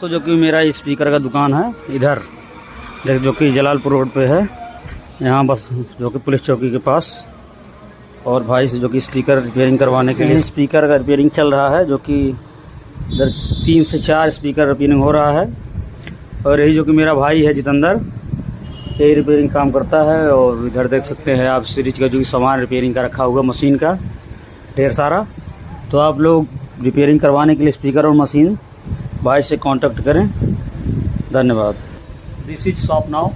दोस्तों जो कि मेरा स्पीकर का दुकान है इधर जो कि जलालपुर रोड पे है, यहाँ बस जो कि पुलिस चौकी के पास। और भाई से जो कि स्पीकर रिपेयरिंग करवाने के लिए स्पीकर का रिपेयरिंग चल रहा है, जो कि इधर 3 से 4 स्पीकर रिपेयरिंग हो रहा है। और यही जो कि मेरा भाई है जितेंद्र, यही रिपेयरिंग काम करता है। और इधर देख सकते हैं आप सीरीज का जो कि सामान रिपेयरिंग का रखा हुआ मशीन का ढेर सारा। तो आप लोग रिपेयरिंग करवाने के लिए स्पीकर और मशीन भाई से कांटेक्ट करें। धन्यवाद। This is shop now.